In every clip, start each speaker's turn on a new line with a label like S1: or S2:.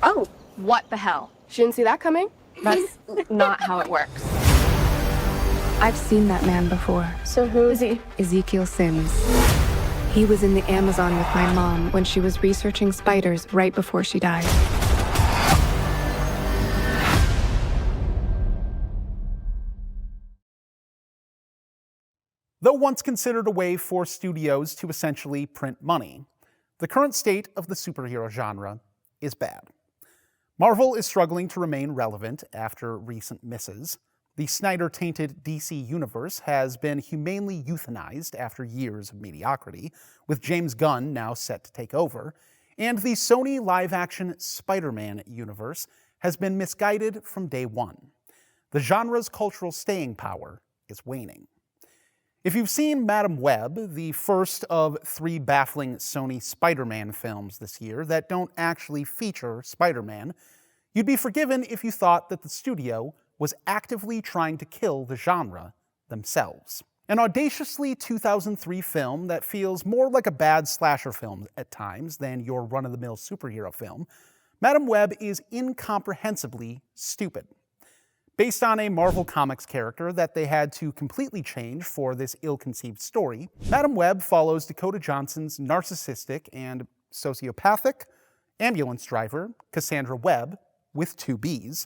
S1: Oh, what the hell?
S2: She didn't see that coming?
S1: That's not how it works. I've seen that man before.
S2: So who is he?
S1: Ezekiel Sims. He was in the Amazon with my mom when she was researching spiders right before she died.
S3: Though once considered a way for studios to essentially print money, the current state of the superhero genre is bad. Marvel is struggling to remain relevant after recent misses. The Snyder-tainted DC universe has been humanely euthanized after years of mediocrity, with James Gunn now set to take over, and the Sony live-action Spider-Man universe has been misguided from day one. The genre's cultural staying power is waning. If you've seen Madam Web, the first of 3 baffling Sony Spider-Man films this year that don't actually feature Spider-Man, you'd be forgiven if you thought that the studio was actively trying to kill the genre themselves. An audaciously 2003 film that feels more like a bad slasher film at times than your run-of-the-mill superhero film, Madam Web is incomprehensibly stupid. Based on a Marvel Comics character that they had to completely change for this ill-conceived story, Madam Web follows Dakota Johnson's narcissistic and sociopathic ambulance driver, Cassandra Webb, with 2 Bs,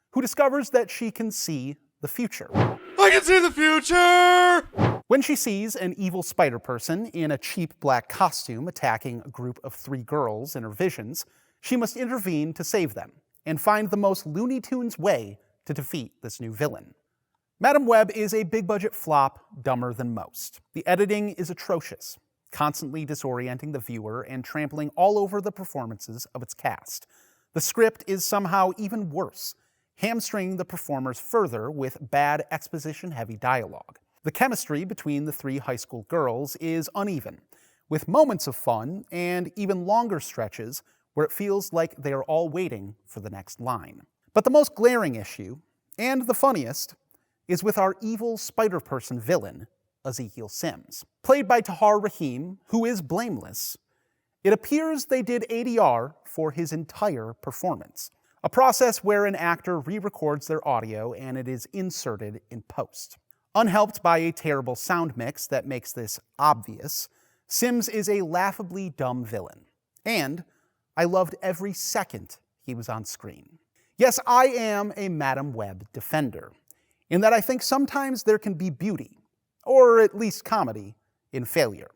S3: who discovers that she can see the future.
S4: I can see the future!
S3: When she sees an evil spider person in a cheap black costume attacking a group of 3 girls in her visions, she must intervene to save them and find the most Looney Tunes way to defeat this new villain. Madam Web is a big-budget flop dumber than most. The editing is atrocious, constantly disorienting the viewer and trampling all over the performances of its cast. The script is somehow even worse, hamstringing the performers further with bad exposition-heavy dialogue. The chemistry between the 3 high school girls is uneven, with moments of fun and even longer stretches where it feels like they are all waiting for the next line. But the most glaring issue, and the funniest, is with our evil Spider-Person villain, Ezekiel Sims. Played by Tahar Rahim, who is blameless, it appears they did ADR for his entire performance, a process where an actor re-records their audio and it is inserted in post. Unhelped by a terrible sound mix that makes this obvious, Sims is a laughably dumb villain, and I loved every second he was on screen. Yes, I am a Madam Web defender, in that I think sometimes there can be beauty, or at least comedy, in failure.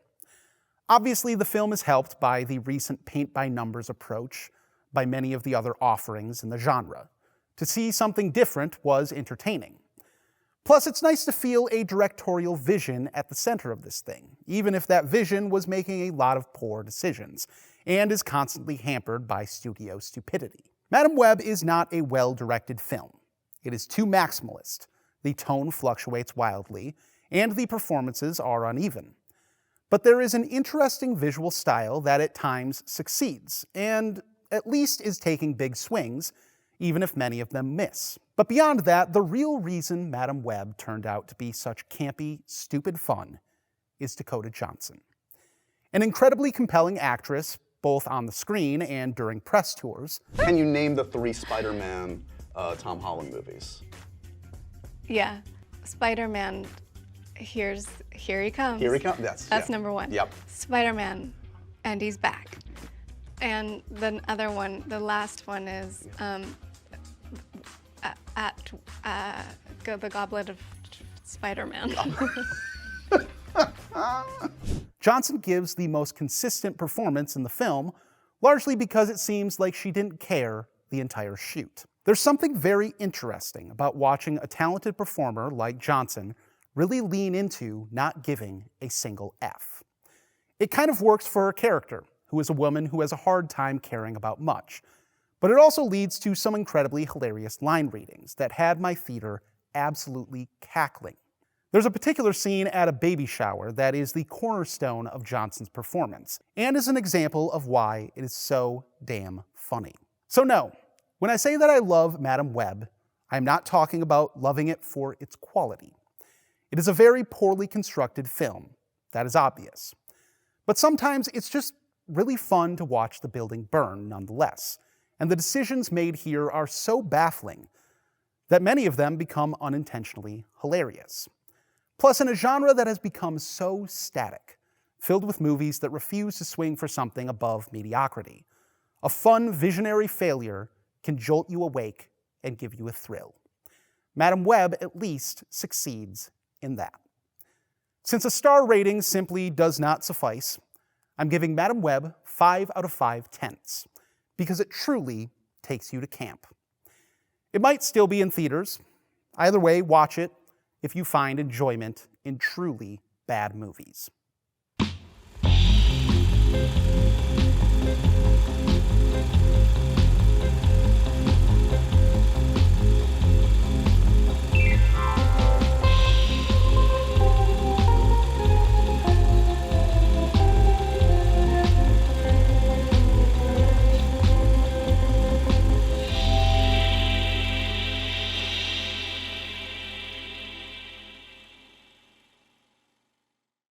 S3: Obviously, the film is helped by the recent paint-by-numbers approach by many of the other offerings in the genre. To see something different was entertaining. Plus, it's nice to feel a directorial vision at the center of this thing, even if that vision was making a lot of poor decisions, and is constantly hampered by studio stupidity. Madam Web is not a well-directed film. It is too maximalist, the tone fluctuates wildly, and the performances are uneven. But there is an interesting visual style that at times succeeds, and at least is taking big swings, even if many of them miss. But beyond that, the real reason Madam Web turned out to be such campy, stupid fun is Dakota Johnson. An incredibly compelling actress, both on the screen and during press tours.
S4: Can you name the 3 Spider-Man Tom Holland movies?
S5: Yeah, Spider-Man, here he comes.
S4: Here he comes,
S5: That's number 1.
S4: Yep.
S5: Spider-Man, and he's back. And the other one, the last one is the Goblet of Spider-Man.
S3: Johnson gives the most consistent performance in the film, largely because it seems like she didn't care the entire shoot. There's something very interesting about watching a talented performer like Johnson really lean into not giving a single F. It kind of works for her character, who is a woman who has a hard time caring about much, but it also leads to some incredibly hilarious line readings that had my theater absolutely cackling. There's a particular scene at a baby shower that is the cornerstone of Johnson's performance, and is an example of why it is so damn funny. So no, when I say that I love Madam Web, I'm not talking about loving it for its quality. It is a very poorly constructed film, that is obvious. But sometimes it's just really fun to watch the building burn nonetheless, and the decisions made here are so baffling that many of them become unintentionally hilarious. Plus, in a genre that has become so static, filled with movies that refuse to swing for something above mediocrity, a fun, visionary failure can jolt you awake and give you a thrill. Madam Web at least succeeds in that. Since a star rating simply does not suffice, I'm giving Madam Web 5 out of 5 tenths, because it truly takes you to camp. It might still be in theaters. Either way, watch it if you find enjoyment in truly bad movies.